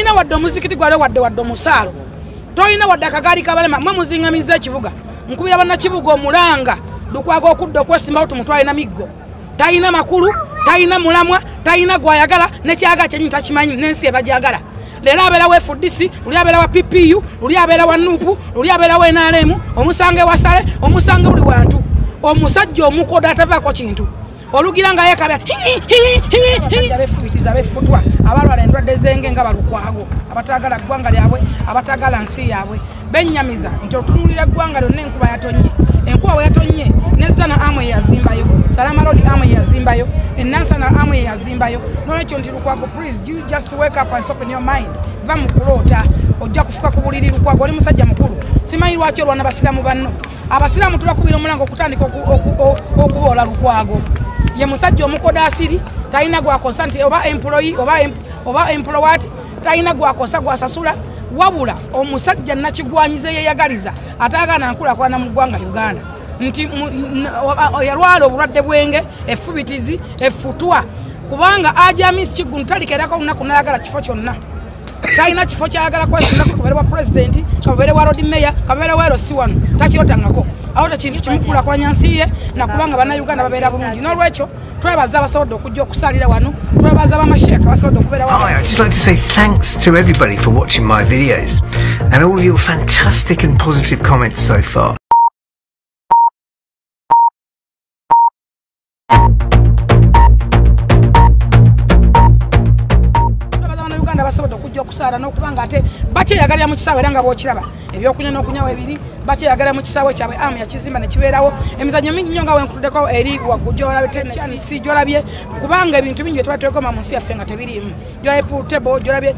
toyina wadde omuzikiti gwale wadde omusaalo toyina wadde akagaali kabalema mwe muzingamiza ekibuga nkubira bannakibuga omulanga Lukwago okudda okwesimbawo tumutwale na miggo tayina makulu tayina mulamwa tayina gwayagala nekyaga kyenyi takimanyi nensi ebajagala lero abeera we FDC luli abeera wa PPU luli abeera wa NUP luli abeera we NRM omusange wasale omusange buli wantu omusajja omukoda atavaako kintu olugira nga yekabya abefubitiza befutwa abalwala endwadde zenge nga balukwago abatagala ggwanga lyabwe abatagala nsi yabwe bennyamiza nti otunulira ggwanga lyonna enkuba yatonye enkuba we yatonye nezana amwe yazimbayo Salama Road amwe yazimbayo enansana amwe yazimbayo nolwekyo nti Lukwago please you just wake up and open your mind va mukulota ojja kufuka ku buliri Lukwago oli musajja mukulu simanyi lwaki olwana basiramu banno abasiramu tubakubira omulango okutandika okubola Lukwago ye musajja omukoda asiri talina gwakosa nti oba employee oba employee talina gwakosa gwasasula wabula omusajja nakigwanyize yeyagaliza atagana nkulakulana mu ggwanga Uganda nti yalwala obulwadde bwenge efubitizi efutwa kubanga Ajamis Kigundu talikerako olunaku nayagala kifo kyonna talina kifo kyayagala kwesinako kabere wa president kabere wa road mayor kabere wa LC1 takiyotangako awo takintu kimukulakulanya nsi ye nakubanga bannayuganda babeera bulungi n'olwekyo twebaza abasobodde okujja okusalira wano twebaza abamasheeka basobodde okubeera wano. I'd just like to say thanks to everybody for watching my videos and all of your fantastic and positive comments so far. Basobodde okujja okusala n'okubanga ate bakyeyagalira mu kisaawe era nga bw'okiraba ebyokunywa n'okunywa ebiri bakyeyagalira mu kisaawe kyabwe amu yakizimba ne kibeerawo emizannyo mingi nnyo nga wenkutuddeko eri waggujolabye tenisi gyolabye kubanga ebintu bingi bye tuba twegoma mu nsi yaffe nga tebiriimu gyolabye pool table gyolabye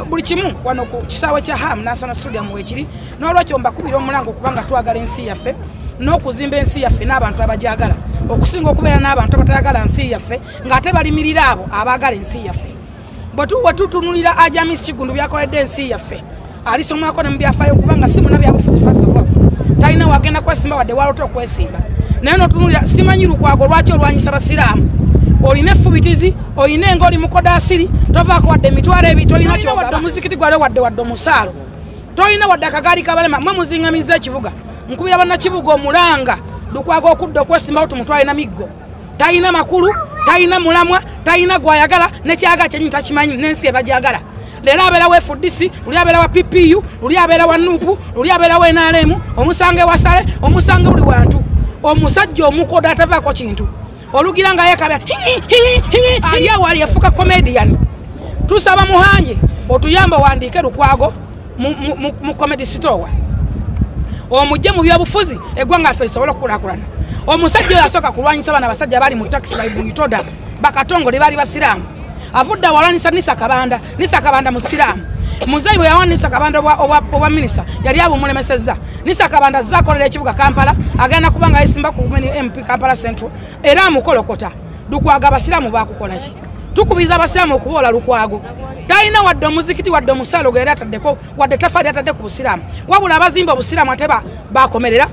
buli kimu wano ku kisaawe kya Ham National Stadium weekiri n'olwekyo mbakubira omulango okubanga twagala ensi yaffe n'okuzimba ensi yaffe n'abantu abajagala okusinga okubeera n'abantu abatayagala nsi yaffe ng'ate balimirira abo abaagala ensi yaffe watutunulira Ajamis Kigundu byakoledde ensi yaffe alisomwako ne mubyafaayo kubanga si muna byabufuzi first of all talina wagenda kwesimba wadde walota okwesimba naye notunulira simanyi Lukwago lwaki olwanyisa basiraamu olina effubitizi olina enga oli mukoda asiri tovaako wadde emitwalo ebiri tolina kyowadde omuzikiti gwale wadde omusaalo tolina wadde akagaali kabalema mwe muzingamiza ekibuga nkubira bannakibuga omulanga Lukwago okudda okwesimbawo tumutwale na miggo talina makulu talina mulamwa talina gwayagala nekyaga kyenyi takimanyi nensi ebajagala lero abeera we FDC luli abeera wa PPU luli abeera wa NUP luli abeera we NRM omusange wasale omusange buli wantu omusajja omukoda atavaako kintu olugira nga yekabya aliawo ali yafuka comedian tusaba muhanje otuyamba wandiike Lukwago mu comedy store omujje mu byabufuzi eggwanga affe lisobola okukulakulana omusajja oyo asooka kulwanyisa bana basajja bali mu taxi bayibuyitoda bakatongole bali basiraamu avudde awalanisa Nisa Kabanda musiraamu muzeyi bwe yawanisa Kabanda oba minisa yali abumulemesezza Nisa Kabanda zakolera ekibuga Kampala agenda kubanga yesimba ku MP Kampala Central era amukolokota Lukwago abasiraamu bakukolaki tukubiza abasiraamu okubola Lukwago talina wadde omuzikiti wadde omusaalo gwe era ataddeko wadde tafali atadde ku busiraamu wabula abazimba obusiraamu ate bakomerera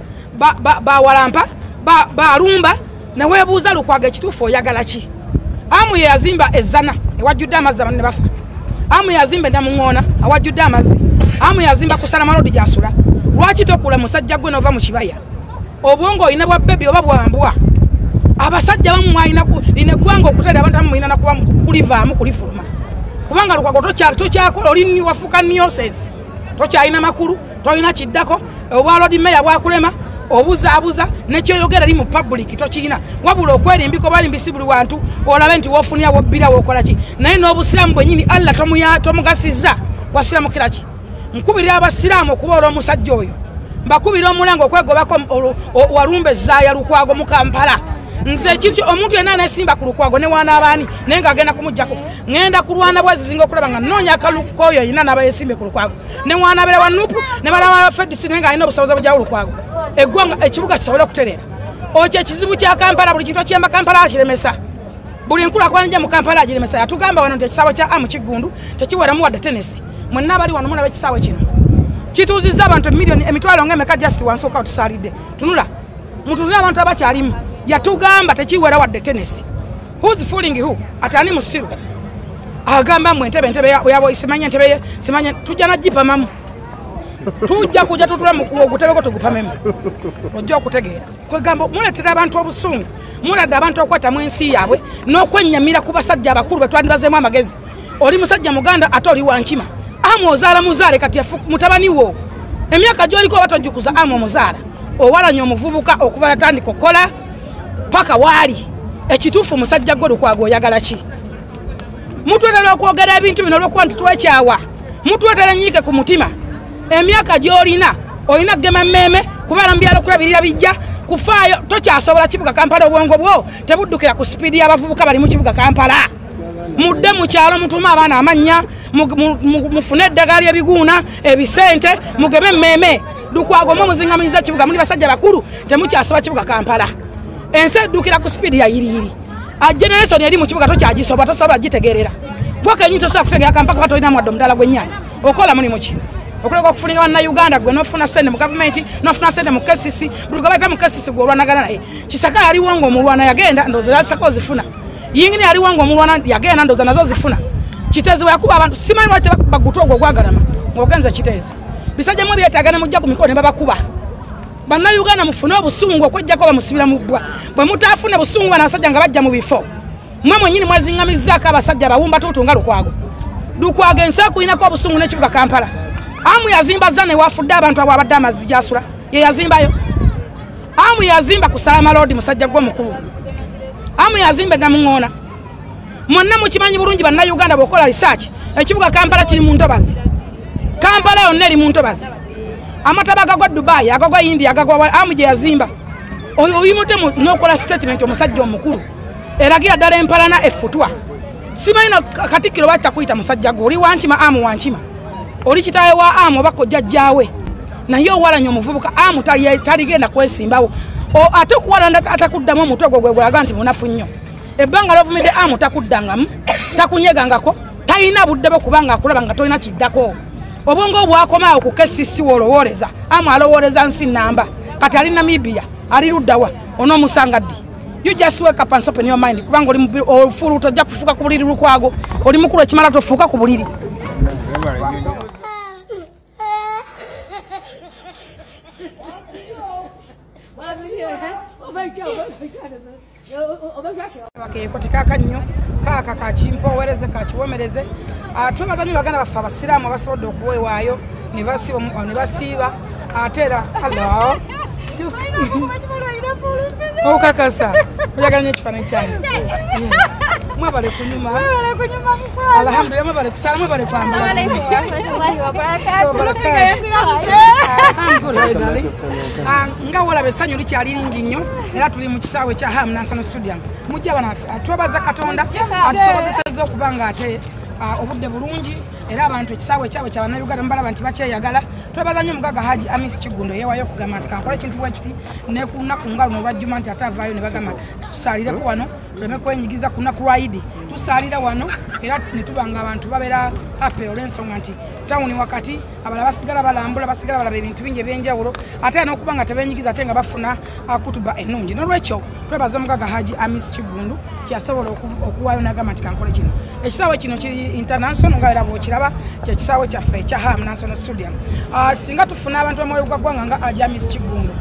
bawalampa balumba ne weebuuza Lukwago ekituufu oyagala ki amu ye yazimba ezzana ewajjudde amazzi abanne bafa amu yazimba Namuŋŋoona awajjudde amazzi amu yazimba ku Salama Road gy'asula lwaki tokula musajja gwe nova mu kibaya obwongo olina bwa bebi oba bwambwa abasajja bamu mwalina lina eggwanga okuteera abantu amu mulina nakuba kulivaamu kulifuluma kubanga Lukwago tokyakola oli wafuuka nonsense tokyalina makulu tolina kiddako obwa road mayor bwakulema obuzaabuza nekyoyogera li mu public tokirina wabula okwerimbika obalimbisi buli wantu olabe nti wofunira wobbira wokola ki naye n'obusiraamu bwennyini Allah tomugasizza wasiramu kiraki nkubirira abasiraamu okuba omusajja oyo mbakubira omulango okwegobako walumba ezzaaya Lukwago mu Kampala nze ekintu omuntu yenna anesimba ku Lukwago ne wana abaani naye ng'agenda kumuggyako ngenda kulwana bwezizinga okulaba nga nnoonya akaluko oyo yenna n'abayesimbe ku Lukwago ne wana abeera wa NUP ne balaba FDC naye ng'alina obusobozi obujjawo Lukwago eggwanga ekibuga kisobole okutereera okyo ekizibu kya Kampala buli kintu kyemba Kampala akiremesa buli nkulakulana ejja mu Kampala agiremesa yatugamba wano nti ekisaawe kya Amu Kigundu tekiweramu wadde tenesi mwenna abali wano mulaba ekisaawe kino kituuzizza abantu emitwalo ng'emeka just wansi okawo tusaalidde tunula mutunule abantu abakyalimu yatugamba tekiwera wadde tenesi who's fooling who atani musiru agamba mwe entebe yabo isimanya entebe simanya tujja na jipa mamu tujja kujja tutula mu ogutebeko tugupamemu ojja okutegeera kwegamba muletera abantu obusungu muladde abantu okwata mu ensi yaabwe n'okwennyamira ku basajja abakulu betwandibazeemu amagezi oli musajja muganda ate oli wankima amu ozaala muzaale kati mutabani wo emyaka gy'oliko oba tojjukuza amu omuzaala owalanya omuvubuka okuva yatandika okukola paka waali ekituufu musajja gwe Lukwago oyagala ki mutwetera okwogera ebintu bino olwokuba nti twekyawa mutwetera nyiike ku mutima emyaka gy'olina olina gema mmeme kubeera mu byalo kulabirira bijja kufaayo tokyasobola kibuga Kampala obwongo bwo tebuddukira ku sipiidi y'abavubuka bali mu kibuga Kampala mudde mu kyalo mutuuma abaana amannya mufune eddagala ly'ebiguuna ebisente mugeme mmeme Lukwago mumuzingamiriza kibuga muli basajja bakulu temukyasobola kibuga Kampala ensi eddukira ku sipiidi ya yiriyiri generation eri mu kibuga tokyagisobola tosobola gitegeerera bwakenyini tosobola kutegeera Kampala kati olina mwadde omudala gw'ennyanja okola mulimu ki okuleka okufuninga bannayuganda gwe nofuna sente mu gavumenti nofuna sente mu KCC buli gwe bayita mu KCC gwe olwanagana naye Kisaka yaliwo ng'omulwana yagenda ndowooza Kisaka ozifuna yingini yaliwo ng'omulwana yagenda ndowooza nazo zifuna Kiteezi bwe yakuba abantu simanyi lwaki baguta ogwo gwagalama ng'ogenza Kiteezi bisajja mu byetaagana mujja ku mikono ne babakuba bannayuganda mufune obusungu okwejjako bamusibira mu bbwa bwe mutaafune busungu banabasajja nga bajja mu bifo mmwe mwennyini mwazingamizzaako abasajja bawumba tuutu nga Lukwago ensi akulinako obusungu n'ekibuga Kampala amu yazimba zane wafudde abantu abo abadde amazzi gyasula ye yazimbayo amu yazimba ku Salama Road musajja gwe mukulu amu yazimba Namuŋŋoona mwonna mukimanyi bulungi bannayuganda bw'okola research ekibuga Kampala kiri mu ntobazi Kampala yonna eri mu ntobazi amataba agagwa Dubai agagwa India agagwa amu gye yazimba oyo oyimute n'okola statement omusajja omukulu eragira ddala empalana effutwa simanyi na Katikkiro bakakuyita musajja gwe oli wankima amu wankima oli kitaawe wa amu bako jjajjaawe naye owalanya omuvubuka amu taligenda kwesimbawo ate okuwalanda atakuddamu omutwe gwe gwegulaga nti munafu nnyo ebbanga lovumidde amu takuddangamu takunyegangako talina budde bwe kubanga akulaba nga tolina kiddako obwongo obwakomaawo ku KCC wolowooleza amu alowooleza nsi nnamba kati ali Namibia ali luddawa onoomusanga ddi you just wake up and open your mind kubanga oli ofulu tojja kufuuka ku buliri Lukwago oli mukulu ekimala tofuuka ku buliri Kotikaka nnyo kaaka kakimpowereze kakiwomereze twebaza nnyo baganda baffe abasiraamu abasobodde okuweewaayo ne basiiba ate era hallo okukakasa oyagala nnyo ekifaananyi kyange mwebale kunyuma alhamdulillah mwebale kusala mwebale kwambala nga wolaba essanyu likyali lingi nnyo era tuli mu kisaawe kya Ham Nansana Stadium mujja banaffe twebaza Katonda atusobozesezza okuba nga ate obudde bulungi era abantu ekisaawe kyabwe kya bannayuganda mubalaba nti bakyeyagala twebaza nnyo Mugaga Haji Amis Kigundo yeewayo okugamba nti kankola ekintu bwe kiti ne ku lunaku nga luno olwajjuma nti ate avaayo ne bagamba tusaalireko wano tuleme kwenyigiza ku lunaku lwa Idi tusaalira wano era ne tuba nga abantu babeera happy olw'ensonga nti tawuni wakati abalala basigala balambula basigala balaba ebintu bingi ebyenjawulo ate n'okuba nga tebeenyigiza ate nga bafuna kutuba ennungi n'olwekyo twebaza Mugaga Haji Amis Kigundo kyasobola okuwaayo n'agamba nti kankola kino ekisaawe kino kiri international nga era bw'okiraba kyekisaawe kyaffe ekya Ham Nansana Stadium singa tufuna abantu b'omwoyo gwa ggwanga nga Haji Amis Kigundo